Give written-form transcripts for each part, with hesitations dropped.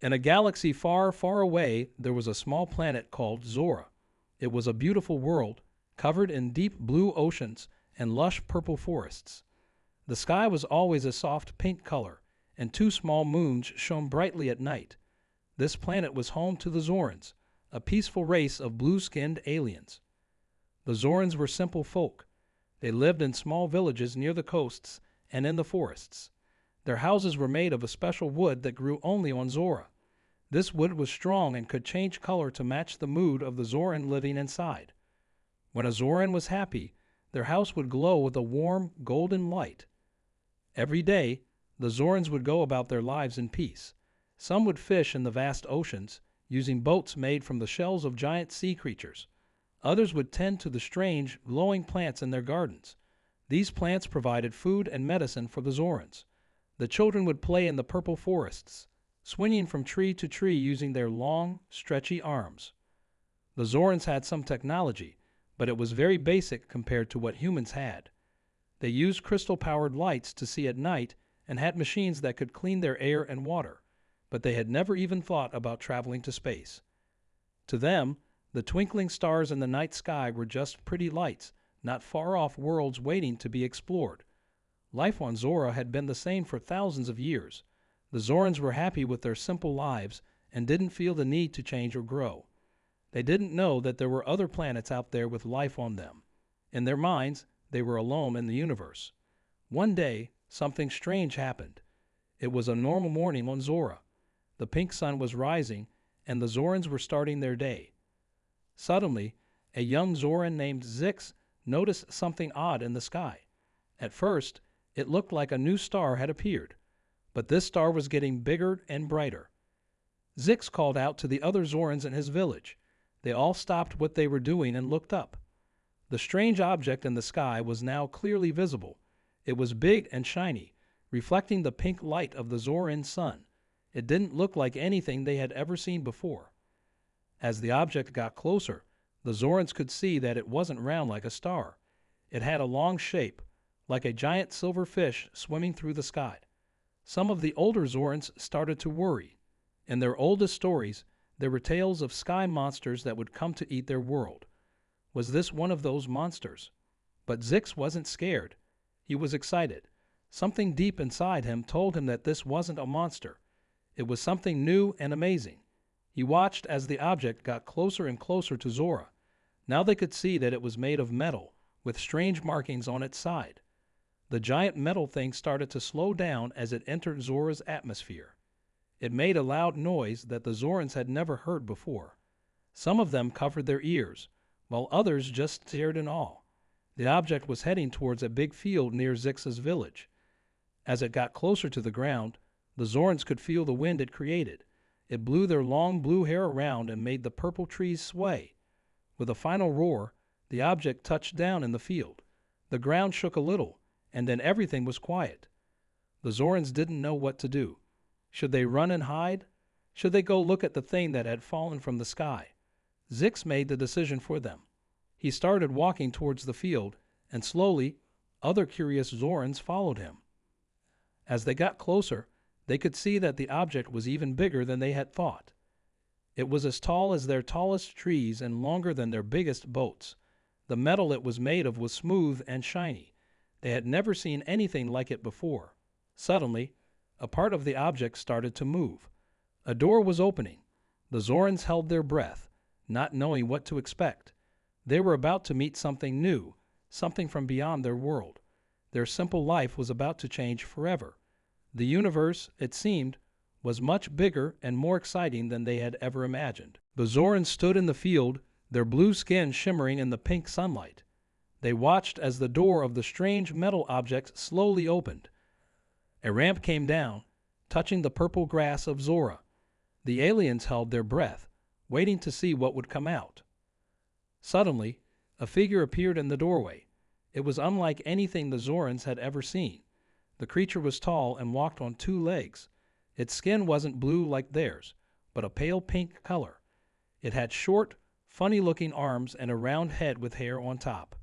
In a galaxy far, far away, there was a small planet called Zora. It was a beautiful world, covered in deep blue oceans and lush purple forests. The sky was always a soft pink color, and two small moons shone brightly at night. This planet was home to the Zorans, a peaceful race of blue-skinned aliens. The Zorans were simple folk. They lived in small villages near the coasts and in the forests. Their houses were made of a special wood that grew only on Zora. This wood was strong and could change color to match the mood of the Zoran living inside. When a Zoran was happy, their house would glow with a warm, golden light. Every day, the Zorans would go about their lives in peace. Some would fish in the vast oceans, using boats made from the shells of giant sea creatures. Others would tend to the strange, glowing plants in their gardens. These plants provided food and medicine for the Zorans. The children would play in the purple forests, swinging from tree to tree using their long, stretchy arms. The Zorans had some technology, but it was very basic compared to what humans had. They used crystal-powered lights to see at night and had machines that could clean their air and water, but they had never even thought about traveling to space. To them, the twinkling stars in the night sky were just pretty lights, not far-off worlds waiting to be explored. Life on Zora had been the same for thousands of years. The Zorans were happy with their simple lives and didn't feel the need to change or grow. They didn't know that there were other planets out there with life on them. In their minds, they were alone in the universe. One day, something strange happened. It was a normal morning on Zora. The pink sun was rising, and the Zorans were starting their day. Suddenly, a young Zoran named Zix noticed something odd in the sky. At first, it looked like a new star had appeared, but this star was getting bigger and brighter. Zix called out to the other Zorans in his village. They all stopped what they were doing and looked up. The strange object in the sky was now clearly visible. It was big and shiny, reflecting the pink light of the Zoran sun. It didn't look like anything they had ever seen before. As the object got closer, the Zorans could see that it wasn't round like a star. It had a long shape, like a giant silver fish swimming through the sky. Some of the older Zorans started to worry. In their oldest stories, there were tales of sky monsters that would come to eat their world. Was this one of those monsters? But Zix wasn't scared. He was excited. Something deep inside him told him that this wasn't a monster. It was something new and amazing. He watched as the object got closer and closer to Zora. Now they could see that it was made of metal, with strange markings on its side. The giant metal thing started to slow down as it entered Zora's atmosphere. It made a loud noise that the Zorans had never heard before. Some of them covered their ears, while others just stared in awe. The object was heading towards a big field near Zix's village. As it got closer to the ground, the Zorans could feel the wind it created. It blew their long blue hair around and made the purple trees sway. With a final roar, the object touched down in the field. The ground shook a little, and then everything was quiet. The Zorans didn't know what to do. Should they run and hide? Should they go look at the thing that had fallen from the sky? Zix made the decision for them. He started walking towards the field, and slowly, other curious Zorans followed him. As they got closer, they could see that the object was even bigger than they had thought. It was as tall as their tallest trees and longer than their biggest boats. The metal it was made of was smooth and shiny. They had never seen anything like it before. Suddenly, a part of the object started to move. A door was opening. The Zorans held their breath, not knowing what to expect. They were about to meet something new, something from beyond their world. Their simple life was about to change forever. The universe, it seemed, was much bigger and more exciting than they had ever imagined. The Zorans stood in the field, their blue skin shimmering in the pink sunlight. They watched as the door of the strange metal object slowly opened. A ramp came down, touching the purple grass of Zora. The aliens held their breath, waiting to see what would come out. Suddenly, a figure appeared in the doorway. It was unlike anything the Zorans had ever seen. The creature was tall and walked on two legs. Its skin wasn't blue like theirs, but a pale pink color. It had short, funny-looking arms and a round head with hair on top.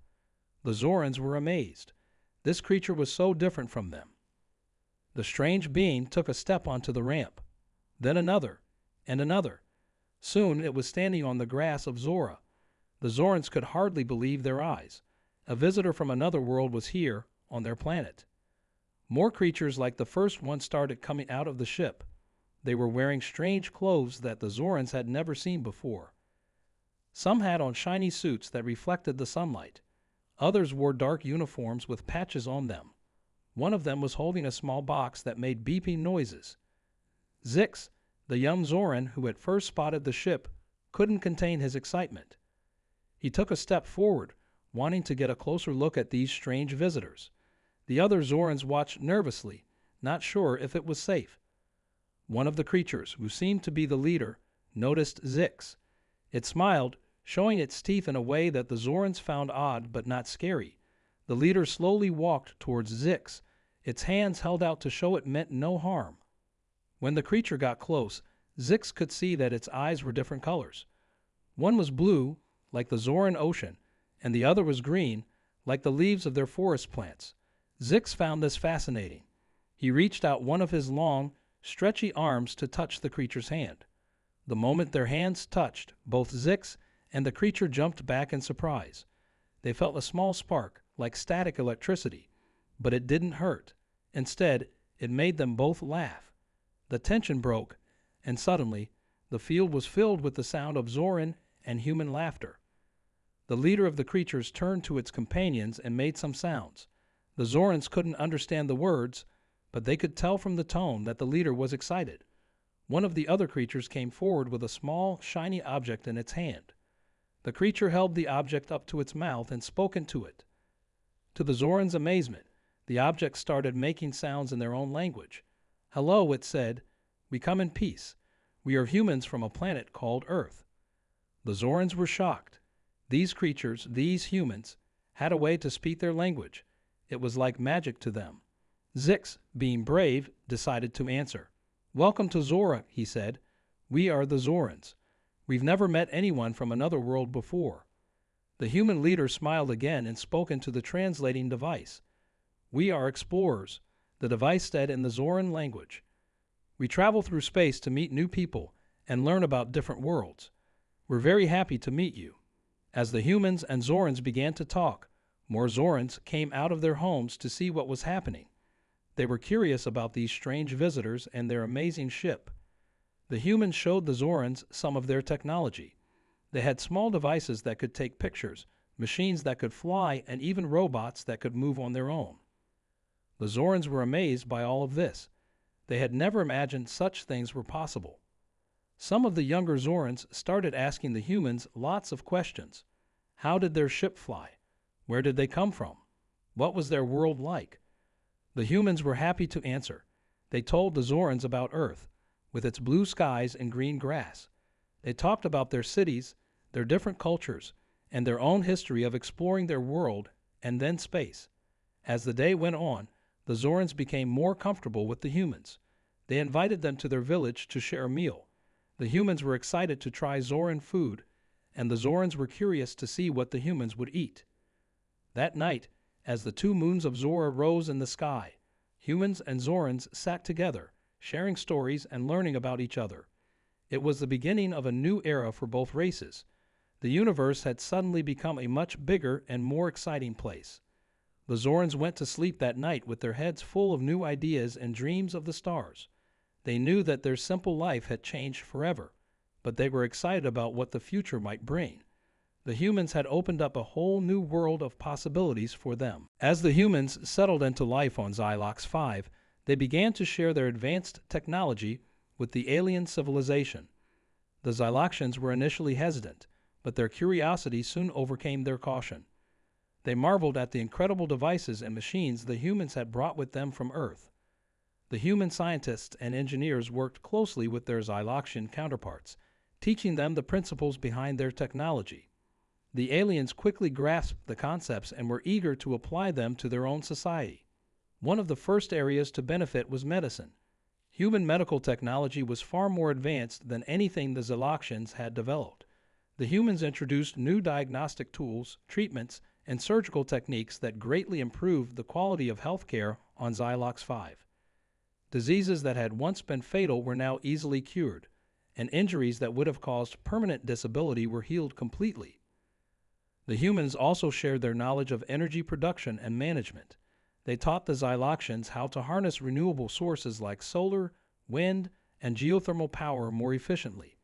The Zorans were amazed. This creature was so different from them. The strange being took a step onto the ramp, then another, and another. Soon it was standing on the grass of Zora. The Zorans could hardly believe their eyes. A visitor from another world was here, on their planet. More creatures like the first one started coming out of the ship. They were wearing strange clothes that the Zorans had never seen before. Some had on shiny suits that reflected the sunlight. Others wore dark uniforms with patches on them. One of them was holding a small box that made beeping noises. Zix, the young Zoran who had first spotted the ship, couldn't contain his excitement. He took a step forward, wanting to get a closer look at these strange visitors. The other Zorans watched nervously, not sure if it was safe. One of the creatures, who seemed to be the leader, noticed Zix. It smiled, showing its teeth in a way that the Zorans found odd but not scary. The leader slowly walked towards Zix, its hands held out to show it meant no harm. When the creature got close, Zix could see that its eyes were different colors. One was blue, like the Zoran ocean, and the other was green, like the leaves of their forest plants. Zix found this fascinating. He reached out one of his long, stretchy arms to touch the creature's hand. The moment their hands touched, both Zix and the creature jumped back in surprise. They felt a small spark, like static electricity, but it didn't hurt. Instead, it made them both laugh. The tension broke, and suddenly, the field was filled with the sound of Zoran and human laughter. The leader of the creatures turned to its companions and made some sounds. The Zorans couldn't understand the words, but they could tell from the tone that the leader was excited. One of the other creatures came forward with a small, shiny object in its hand. The creature held the object up to its mouth and spoke into it. To the Zorans' amazement, the object started making sounds in their own language. "Hello," it said. "We come in peace. We are humans from a planet called Earth." The Zorans were shocked. These creatures, these humans, had a way to speak their language. It was like magic to them. Zix, being brave, decided to answer. "Welcome to Zora," he said. "We are the Zorans. We've never met anyone from another world before." The human leader smiled again and spoke into the translating device. "We are explorers," the device said in the Zoran language. "We travel through space to meet new people and learn about different worlds. We're very happy to meet you." As the humans and Zorans began to talk, more Zorans came out of their homes to see what was happening. They were curious about these strange visitors and their amazing ship. The humans showed the Zorans some of their technology. They had small devices that could take pictures, machines that could fly, and even robots that could move on their own. The Zorans were amazed by all of this. They had never imagined such things were possible. Some of the younger Zorans started asking the humans lots of questions. How did their ship fly? Where did they come from? What was their world like? The humans were happy to answer. They told the Zorans about Earth, with its blue skies and green grass. They talked about their cities, their different cultures, and their own history of exploring their world and then space. As the day went on, the Zorans became more comfortable with the humans. They invited them to their village to share a meal. The humans were excited to try Zoran food, and the Zorans were curious to see what the humans would eat. That night, as the two moons of Zora rose in the sky, humans and Zorans sat together, sharing stories and learning about each other. It was the beginning of a new era for both races. The universe had suddenly become a much bigger and more exciting place. The Zorans went to sleep that night with their heads full of new ideas and dreams of the stars. They knew that their simple life had changed forever, but they were excited about what the future might bring. The humans had opened up a whole new world of possibilities for them. As the humans settled into life on Xylox 5, they began to share their advanced technology with the alien civilization. The Xyloxians were initially hesitant, but their curiosity soon overcame their caution. They marveled at the incredible devices and machines the humans had brought with them from Earth. The human scientists and engineers worked closely with their Xyloxian counterparts, teaching them the principles behind their technology. The aliens quickly grasped the concepts and were eager to apply them to their own society. One of the first areas to benefit was medicine. Human medical technology was far more advanced than anything the Xyloxians had developed. The humans introduced new diagnostic tools, treatments, and surgical techniques that greatly improved the quality of healthcare on Xylox 5. Diseases that had once been fatal were now easily cured, and injuries that would have caused permanent disability were healed completely. The humans also shared their knowledge of energy production and management. They taught the Xyloxians how to harness renewable sources like solar, wind, and geothermal power more efficiently.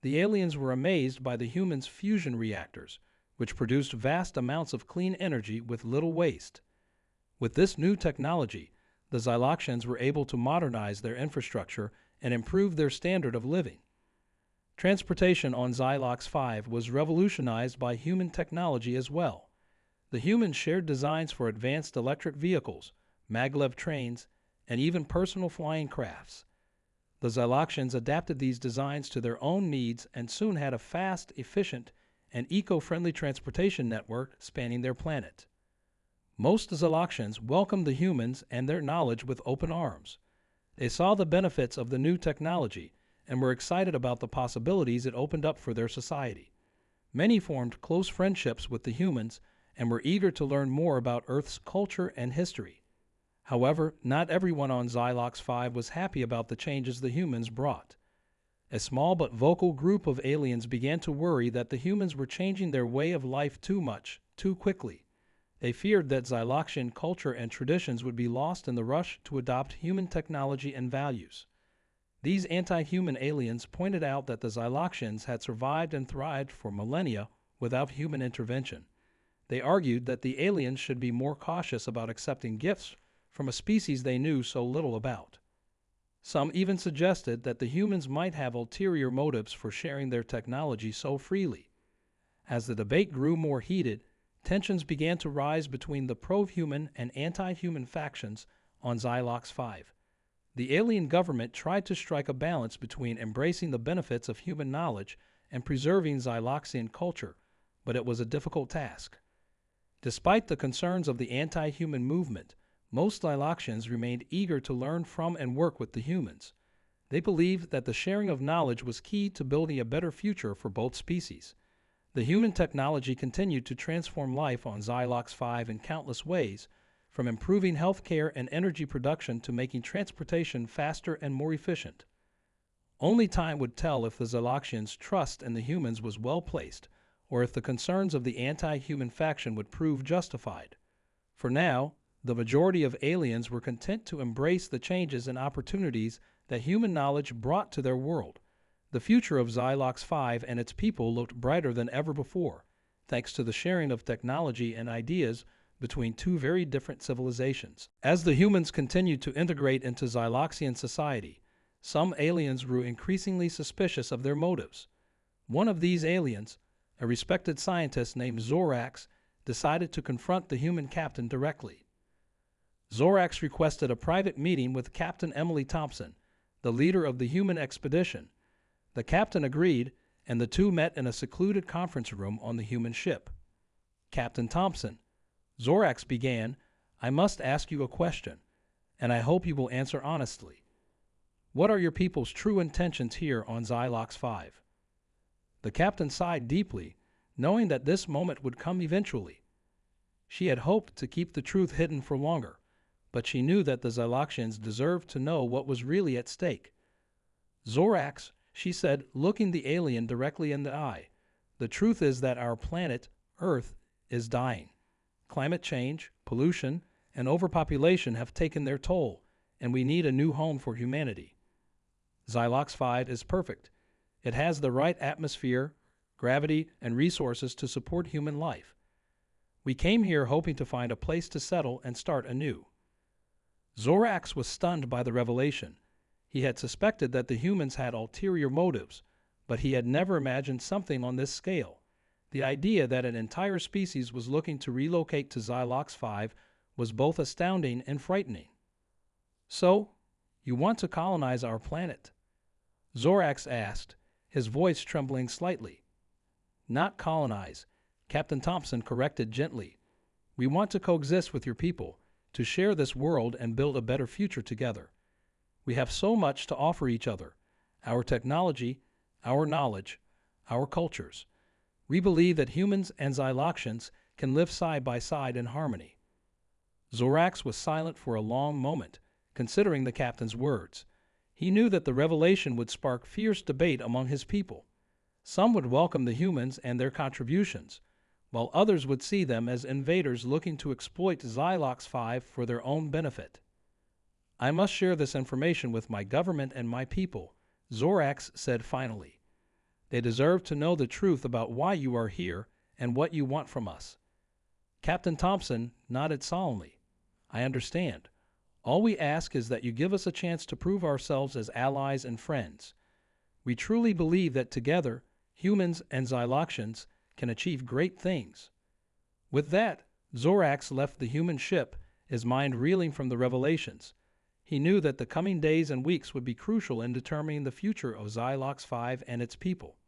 The aliens were amazed by the humans' fusion reactors, which produced vast amounts of clean energy with little waste. With this new technology, the Xyloxians were able to modernize their infrastructure and improve their standard of living. Transportation on Xylox 5 was revolutionized by human technology as well. The humans shared designs for advanced electric vehicles, maglev trains, and even personal flying crafts. The Xyloxians adapted these designs to their own needs and soon had a fast, efficient, and eco-friendly transportation network spanning their planet. Most Xyloxians welcomed the humans and their knowledge with open arms. They saw the benefits of the new technology and were excited about the possibilities it opened up for their society. Many formed close friendships with the humans and were eager to learn more about Earth's culture and history. However, not everyone on Xylox 5 was happy about the changes the humans brought. A small but vocal group of aliens began to worry that the humans were changing their way of life too much, too quickly. They feared that Xyloxian culture and traditions would be lost in the rush to adopt human technology and values. These anti-human aliens pointed out that the Xyloxians had survived and thrived for millennia without human intervention. They argued that the aliens should be more cautious about accepting gifts from a species they knew so little about. Some even suggested that the humans might have ulterior motives for sharing their technology so freely. As the debate grew more heated, tensions began to rise between the pro-human and anti-human factions on Xylox 5. The alien government tried to strike a balance between embracing the benefits of human knowledge and preserving Xyloxian culture, but it was a difficult task. Despite the concerns of the anti-human movement, most Xyloxians remained eager to learn from and work with the humans. They believed that the sharing of knowledge was key to building a better future for both species. The human technology continued to transform life on Xylox 5 in countless ways, from improving healthcare and energy production to making transportation faster and more efficient. Only time would tell if the Xyloxians' trust in the humans was well placed, or if the concerns of the anti-human faction would prove justified. For now, the majority of aliens were content to embrace the changes and opportunities that human knowledge brought to their world. The future of Xylox 5 and its people looked brighter than ever before, thanks to the sharing of technology and ideas between two very different civilizations. As the humans continued to integrate into Xyloxian society, some aliens grew increasingly suspicious of their motives. One of these aliens, a respected scientist named Zorax, decided to confront the human captain directly. Zorax requested a private meeting with Captain Emily Thompson, the leader of the human expedition. The captain agreed, and the two met in a secluded conference room on the human ship. "Captain Thompson," Zorax began, "I must ask you a question, and I hope you will answer honestly. What are your people's true intentions here on Xylox 5? The captain sighed deeply, knowing that this moment would come eventually. She had hoped to keep the truth hidden for longer, but she knew that the Xyloxians deserved to know what was really at stake. "Zorax," she said, looking the alien directly in the eye, "the truth is that our planet, Earth, is dying. Climate change, pollution, and overpopulation have taken their toll, and we need a new home for humanity. Xylox 5 is perfect. It has the right atmosphere, gravity, and resources to support human life. We came here hoping to find a place to settle and start anew." Zorax was stunned by the revelation. He had suspected that the humans had ulterior motives, but he had never imagined something on this scale. The idea that an entire species was looking to relocate to Xylox 5 was both astounding and frightening. "So, you want to colonize our planet?" Zorax asked, his voice trembling slightly. "Not colonize," Captain Thompson corrected gently. "We want to coexist with your people, to share this world and build a better future together. We have so much to offer each other: our technology, our knowledge, our cultures. We believe that humans and Xyloxians can live side by side in harmony." Zorax was silent for a long moment, considering the captain's words. He knew that the revelation would spark fierce debate among his people. Some would welcome the humans and their contributions, while others would see them as invaders looking to exploit Xylox 5 for their own benefit. "I must share this information with my government and my people," Zorax said finally. "They deserve to know the truth about why you are here and what you want from us." Captain Thompson nodded solemnly. "I understand. All we ask is that you give us a chance to prove ourselves as allies and friends. We truly believe that together, humans and Xyloxians can achieve great things." With that, Zorax left the human ship, his mind reeling from the revelations. He knew that the coming days and weeks would be crucial in determining the future of Xylox 5 and its people.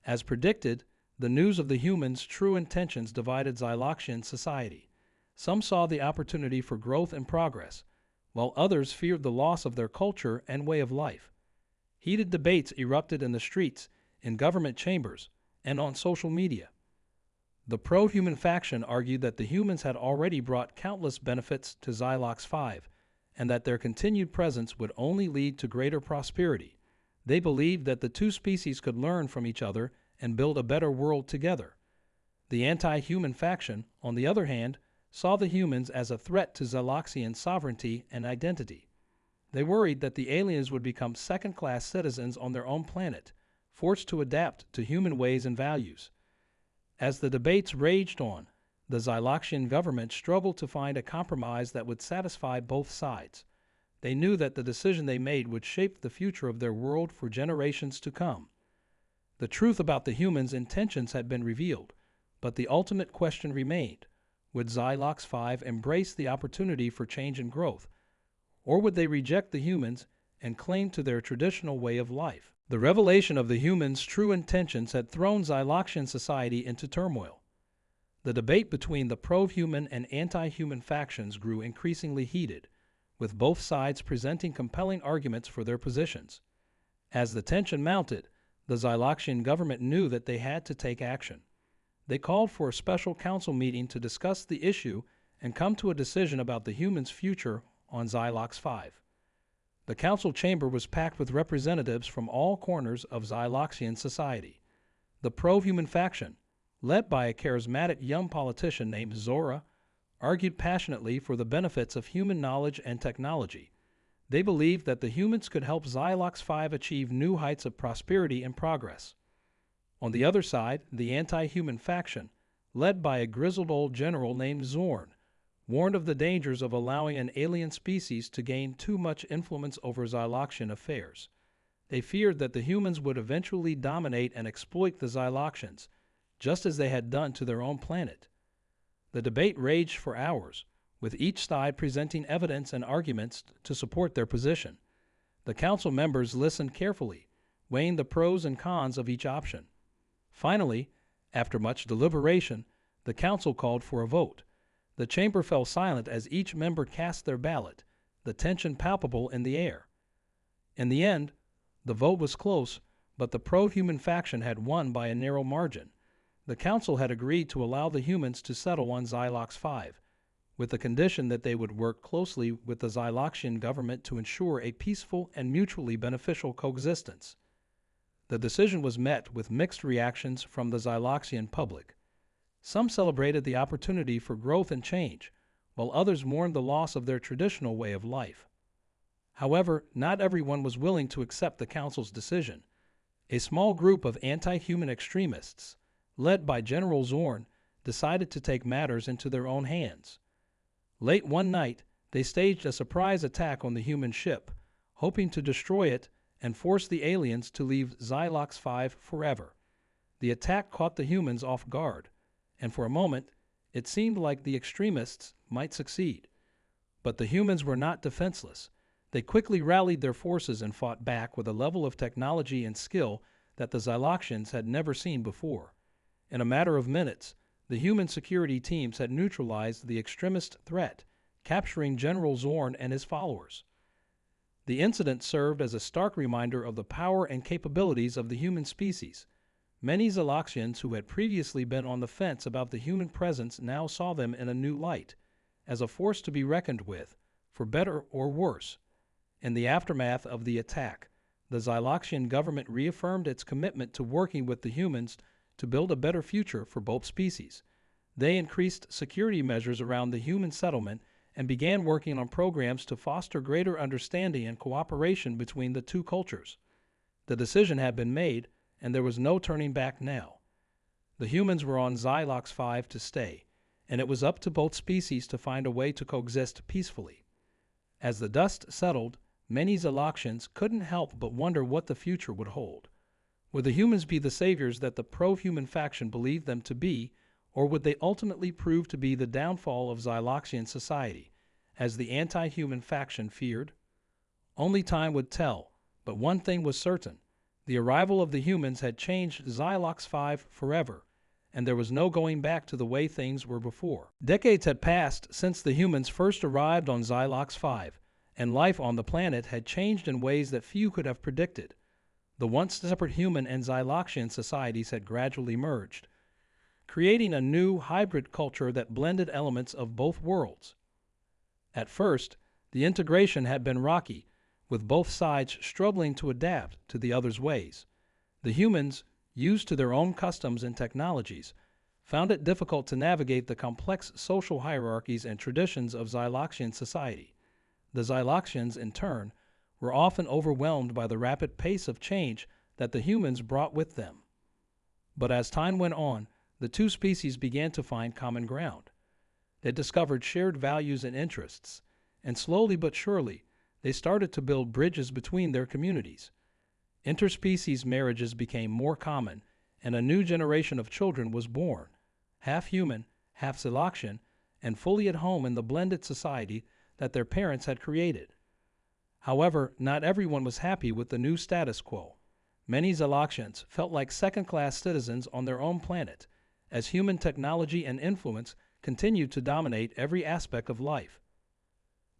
As predicted, the news of the humans' true intentions divided Xyloxian society. Some saw the opportunity for growth and progress, while others feared the loss of their culture and way of life. Heated debates erupted in the streets, in government chambers, and on social media. The pro-human faction argued that the humans had already brought countless benefits to Xylox 5, and that their continued presence would only lead to greater prosperity. They believed that the two species could learn from each other and build a better world together. The anti-human faction, on the other hand, saw the humans as a threat to Xyloxian sovereignty and identity. They worried that the aliens would become second-class citizens on their own planet, forced to adapt to human ways and values. As the debates raged on, the Xyloxian government struggled to find a compromise that would satisfy both sides. They knew that the decision they made would shape the future of their world for generations to come. The truth about the humans' intentions had been revealed, but the ultimate question remained: would Xylox 5 embrace the opportunity for change and growth, or would they reject the humans and cling to their traditional way of life? The revelation of the humans' true intentions had thrown Xyloxian society into turmoil. The debate between the pro-human and anti-human factions grew increasingly heated, with both sides presenting compelling arguments for their positions. As the tension mounted, the Xyloxian government knew that they had to take action. They called for a special council meeting to discuss the issue and come to a decision about the humans' future on Xylox 5. The council chamber was packed with representatives from all corners of Xyloxian society. The pro-human faction, led by a charismatic young politician named Zora, argued passionately for the benefits of human knowledge and technology. They believed that the humans could help Xylox 5 achieve new heights of prosperity and progress. On the other side, the anti-human faction, led by a grizzled old general named Zorn, warned of the dangers of allowing an alien species to gain too much influence over Xyloxian affairs. They feared that the humans would eventually dominate and exploit the Xyloxians, just as they had done to their own planet. The debate raged for hours, with each side presenting evidence and arguments to support their position. The council members listened carefully, weighing the pros and cons of each option. Finally, after much deliberation, the council called for a vote. The chamber fell silent as each member cast their ballot, the tension palpable in the air. In the end, the vote was close, but the pro-human faction had won by a narrow margin. The council had agreed to allow the humans to settle on Xylox 5, with the condition that they would work closely with the Xyloxian government to ensure a peaceful and mutually beneficial coexistence. The decision was met with mixed reactions from the Xyloxian public. Some celebrated the opportunity for growth and change, while others mourned the loss of their traditional way of life. However, not everyone was willing to accept the council's decision. A small group of anti-human extremists, led by General Zorn, decided to take matters into their own hands. Late one night, they staged a surprise attack on the human ship, hoping to destroy it and force the aliens to leave Xylox 5 forever. The attack caught the humans off guard, and for a moment, it seemed like the extremists might succeed. But the humans were not defenseless. They quickly rallied their forces and fought back with a level of technology and skill that the Xyloxians had never seen before. In a matter of minutes, the human security teams had neutralized the extremist threat, capturing General Zorn and his followers. The incident served as a stark reminder of the power and capabilities of the human species. Many Xyloxians who had previously been on the fence about the human presence now saw them in a new light, as a force to be reckoned with, for better or worse. In the aftermath of the attack, the Xyloxian government reaffirmed its commitment to working with the humans to build a better future for both species. They increased security measures around the human settlement and began working on programs to foster greater understanding and cooperation between the two cultures. The decision had been made, and there was no turning back now. The humans were on Xylox 5 to stay, and it was up to both species to find a way to coexist peacefully. As the dust settled, many Xyloxians couldn't help but wonder what the future would hold. Would the humans be the saviors that the pro-human faction believed them to be, or would they ultimately prove to be the downfall of Xyloxian society, as the anti-human faction feared? Only time would tell, but one thing was certain. The arrival of the humans had changed Xylox 5 forever, and there was no going back to the way things were before. Decades had passed since the humans first arrived on Xylox 5, and life on the planet had changed in ways that few could have predicted. The once separate human and Xyloxian societies had gradually merged, creating a new hybrid culture that blended elements of both worlds. At first, the integration had been rocky, with both sides struggling to adapt to the other's ways. The humans, used to their own customs and technologies, found it difficult to navigate the complex social hierarchies and traditions of Xyloxian society. The Xyloxians, in turn, were often overwhelmed by the rapid pace of change that the humans brought with them. But as time went on, the two species began to find common ground. They discovered shared values and interests, and slowly but surely, they started to build bridges between their communities. Interspecies marriages became more common, and a new generation of children was born, half human, half Xyloxian, and fully at home in the blended society that their parents had created. However, not everyone was happy with the new status quo. Many Xyloxians felt like second-class citizens on their own planet, as human technology and influence continued to dominate every aspect of life.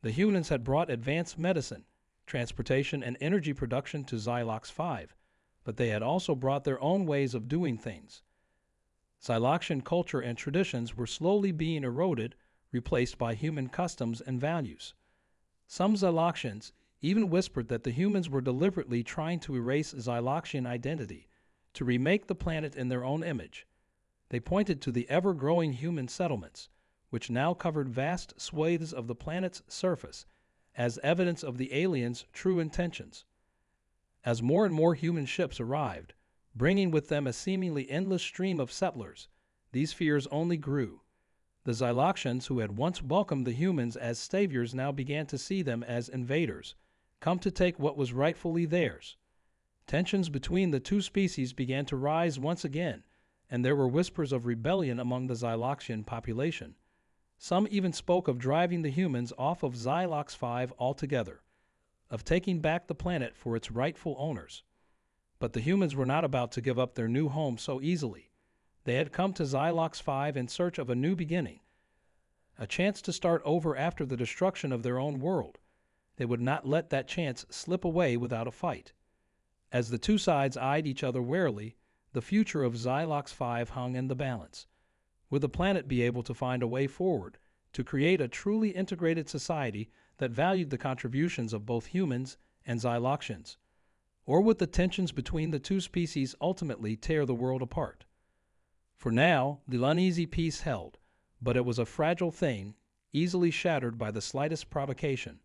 The humans had brought advanced medicine, transportation, and energy production to Xylox 5, but they had also brought their own ways of doing things. Xyloxian culture and traditions were slowly being eroded, replaced by human customs and values. Some Xyloxians even whispered that the humans were deliberately trying to erase Xyloxian identity, to remake the planet in their own image. They pointed to the ever-growing human settlements, which now covered vast swathes of the planet's surface, as evidence of the aliens' true intentions. As more and more human ships arrived, bringing with them a seemingly endless stream of settlers, these fears only grew. The Xyloxians, who had once welcomed the humans as saviors, now began to see them as invaders, come to take what was rightfully theirs. Tensions between the two species began to rise once again, and there were whispers of rebellion among the Xyloxian population. Some even spoke of driving the humans off of Xylox 5 altogether, of taking back the planet for its rightful owners. But the humans were not about to give up their new home so easily. They had come to Xylox 5 in search of a new beginning, a chance to start over after the destruction of their own world. They would not let that chance slip away without a fight. As the two sides eyed each other warily, the future of Xylox 5 hung in the balance. Would the planet be able to find a way forward to create a truly integrated society that valued the contributions of both humans and Xyloxians? Or would the tensions between the two species ultimately tear the world apart? For now, the uneasy peace held, but it was a fragile thing, easily shattered by the slightest provocation.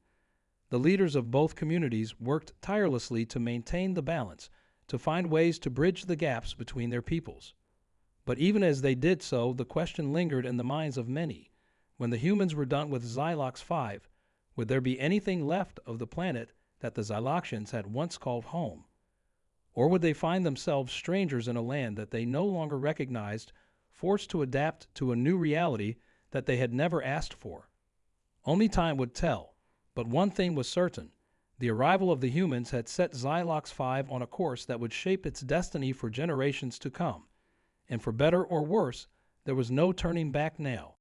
The leaders of both communities worked tirelessly to maintain the balance, to find ways to bridge the gaps between their peoples. But even as they did so, the question lingered in the minds of many. When the humans were done with Xylox 5, would there be anything left of the planet that the Xyloxians had once called home? Or would they find themselves strangers in a land that they no longer recognized, forced to adapt to a new reality that they had never asked for? Only time would tell, but one thing was certain. The arrival of the humans had set Xylox 5 on a course that would shape its destiny for generations to come. And for better or worse, there was no turning back now.